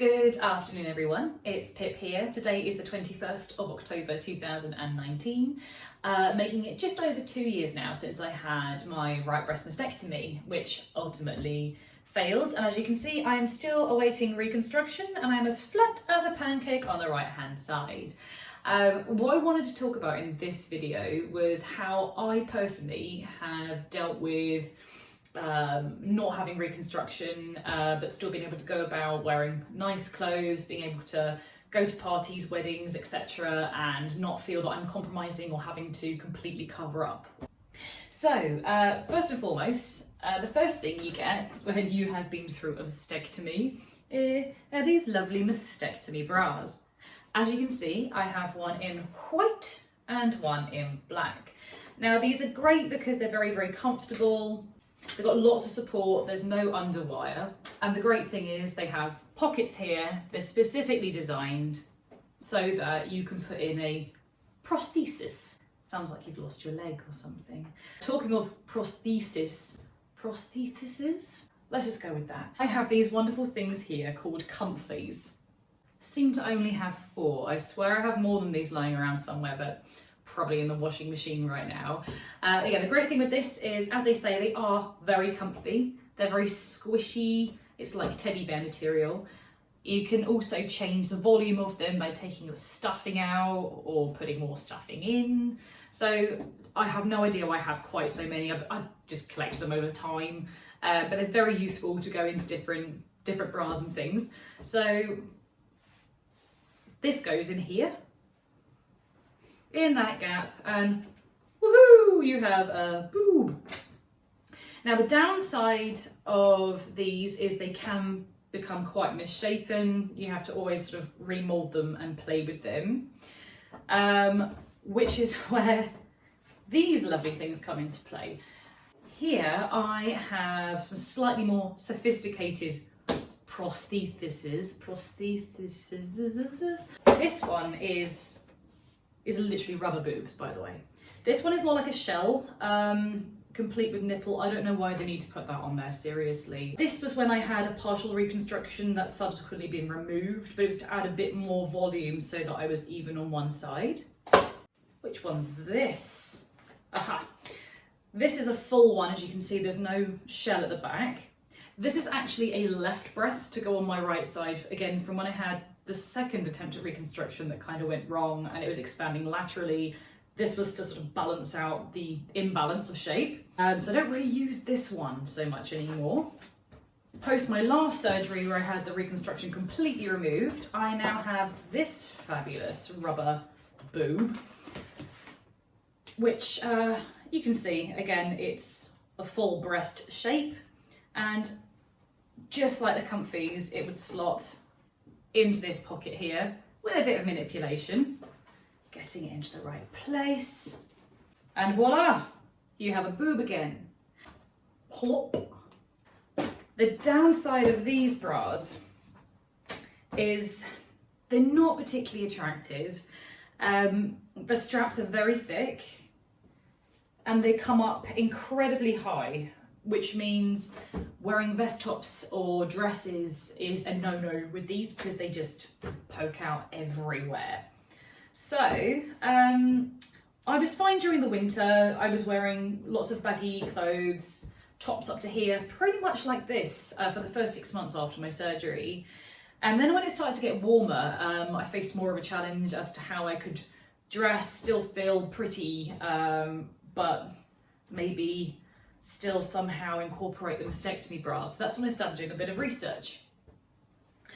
Good afternoon everyone, it's Pip here. Today is the 21st of October 2019, making it just over 2 years now since I had my right breast mastectomy, which ultimately failed. And as you can see, I am still awaiting reconstruction and I'm as flat as a pancake on the right hand side. What I wanted to talk about in this video was how I personally have dealt with not having reconstruction, but still being able to go about wearing nice clothes, being able to go to parties, weddings, etc., and not feel that I'm compromising or having to completely cover up. So, first and foremost, the first thing you get when you have been through a mastectomy are these lovely mastectomy bras. As you can see, I have one in white and one in black. Now, these are great because they're very, very comfortable. They've got lots of support, there's no underwire, and the great thing is they have pockets here. They're specifically designed so that you can put in a prosthesis. Sounds like you've lost your leg or something. Talking of prostheses, let's just go with that. I have these wonderful things here called comfies. Seem to only have 4. I swear I have more than these lying around somewhere, but probably in the washing machine right now. Again, the great thing with this is, as they say, they are very comfy. They're very squishy. It's like teddy bear material. You can also change the volume of them by taking the stuffing out or putting more stuffing in. So I have no idea why I have quite so many. I've just collected them over time, but they're very useful to go into different bras and things. So this goes in here, in that gap, and woohoo, you have a boob. Now the downside of these is they can become quite misshapen. You have to always sort of remold them and play with them, which is where these lovely things come into play. Here I have some slightly more sophisticated prostheses. This one is literally rubber boobs, by the way. This one is more like a shell, complete with nipple. I don't know why they need to put that on there, seriously. This was when I had a partial reconstruction that's subsequently been removed, but it was to add a bit more volume so that I was even on one side. Which one's this? Aha! This is a full one. As you can see, there's no shell at the back. This is actually a left breast to go on my right side, again, from when I had the second attempt at reconstruction that kind of went wrong and it was expanding laterally. This was to sort of balance out the imbalance of shape. So I don't really use this one so much anymore. Post my last surgery where I had the reconstruction completely removed, I now have this fabulous rubber boob, which you can see, again, it's a full breast shape, and just like the comfies, it would slot into this pocket here with a bit of manipulation, getting it into the right place, and voila, you have a boob again. Hop. The downside of these bras is they're not particularly attractive. The straps are very thick and they come up incredibly high, which means wearing vest tops or dresses is a no-no with these because they just poke out everywhere. So I was fine during the winter. I was wearing lots of baggy clothes, tops up to here, pretty much like this for the first 6 months after my surgery. And then when it started to get warmer, I faced more of a challenge as to how I could dress, still feel pretty, but maybe still somehow incorporate the mastectomy bra. So that's when I started doing a bit of research.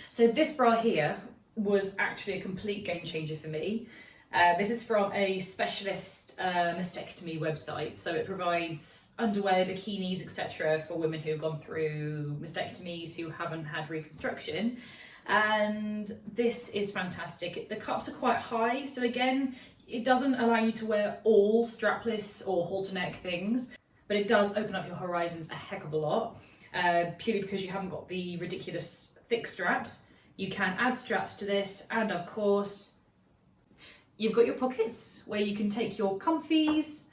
So this bra here was actually a complete game changer for me. This is from a specialist mastectomy website. So it provides underwear, bikinis, etc. for women who've gone through mastectomies who haven't had reconstruction. And this is fantastic. The cups are quite high. So again, it doesn't allow you to wear all strapless or halter neck things, but it does open up your horizons a heck of a lot, purely because you haven't got the ridiculous thick straps. You can add straps to this, and of course, you've got your pockets where you can take your comfies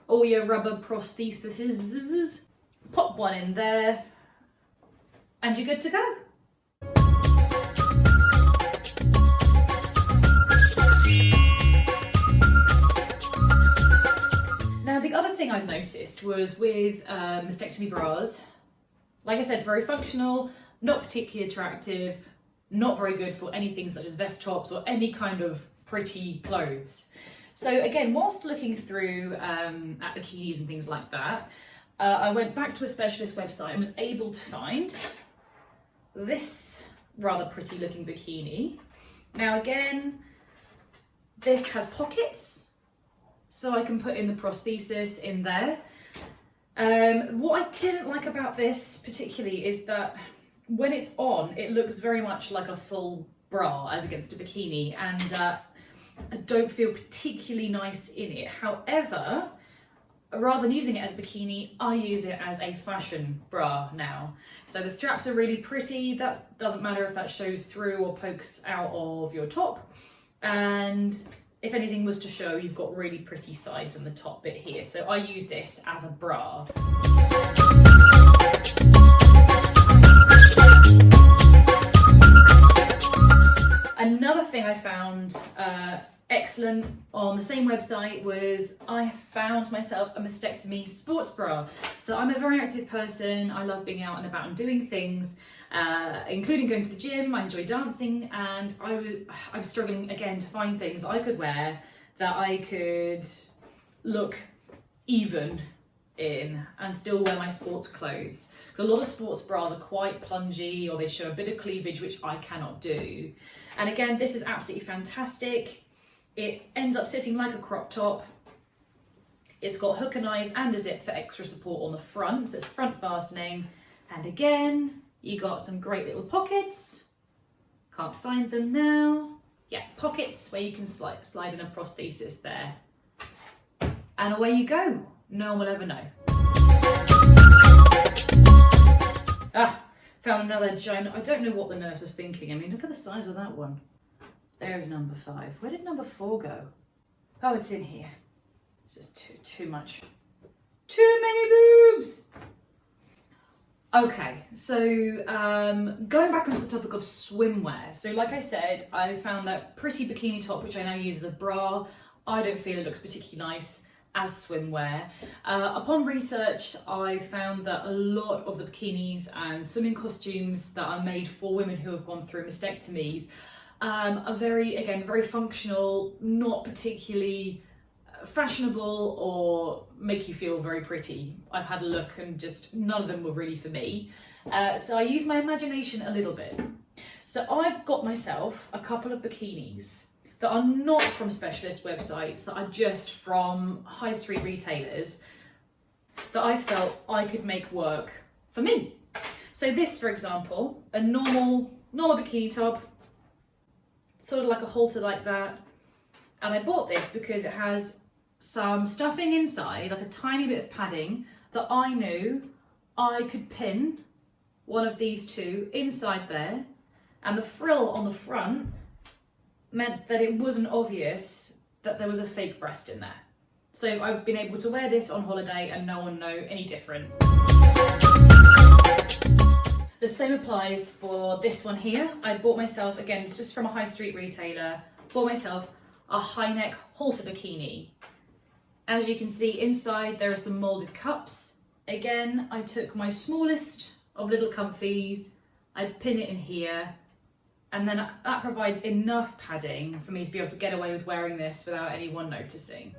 or your rubber prostheses, pop one in there, and you're good to go. I've noticed was with mastectomy bras, like I said, very functional, not particularly attractive, not very good for anything such as vest tops or any kind of pretty clothes. So again, whilst looking through at bikinis and things like that, I went back to a specialist website and was able to find this rather pretty looking bikini. Now again, this has pockets, so I can put in the prosthesis in there. What I didn't like about this particularly is that when it's on, it looks very much like a full bra as against a bikini, and I don't feel particularly nice in it. However, rather than using it as a bikini, I use it as a fashion bra now. So the straps are really pretty. That doesn't matter if that shows through or pokes out of your top. And if anything was to show, you've got really pretty sides on the top bit here. So I use this as a bra. Another thing I found excellent on the same website was I found myself a mastectomy sports bra. So I'm a very active person. I love being out and about and doing things, including going to the gym. I enjoy dancing, and I was struggling again to find things I could wear that I could look even in and still wear my sports clothes. Because a lot of sports bras are quite plungy, or they show a bit of cleavage, which I cannot do. And again, this is absolutely fantastic. It ends up sitting like a crop top. It's got hook and eyes and a zip for extra support on the front, so it's front fastening. And again, you got some great little pockets. Can't find them now. Yeah, pockets where you can slide in a prosthesis there. And away you go. No one will ever know. Found another giant. I don't know what the nurse was thinking. I mean, look at the size of that one. There's number 5. Where did number 4 go? Oh, it's in here. It's just too much. Too many boobs! Okay, so going back onto the topic of swimwear. So like I said, I found that pretty bikini top, which I now use as a bra. I don't feel it looks particularly nice as swimwear. Upon research, I found that a lot of the bikinis and swimming costumes that are made for women who have gone through mastectomies are very functional, not particularly fashionable or make you feel very pretty. I've had a look and just none of them were really for me. So I used my imagination a little bit. So I've got myself a couple of bikinis that are not from specialist websites, that are just from high street retailers, that I felt I could make work for me. So this, for example, a normal bikini top, sort of like a halter like that. And I bought this because it has some stuffing inside, like a tiny bit of padding, that I knew I could pin one of these two inside there. And the frill on the front meant that it wasn't obvious that there was a fake breast in there. So I've been able to wear this on holiday and no one know any different. The same applies for this one here. I bought myself, again, it's just from a high street retailer, bought myself a high neck halter bikini. As you can see inside, there are some molded cups. Again, I took my smallest of little comfies, I pin it in here, and then that provides enough padding for me to be able to get away with wearing this without anyone noticing.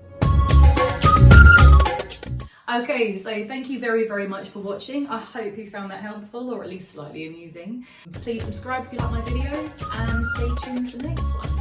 Okay, so thank you very, very much for watching. I hope you found that helpful or at least slightly amusing. Please subscribe if you like my videos and stay tuned for the next one.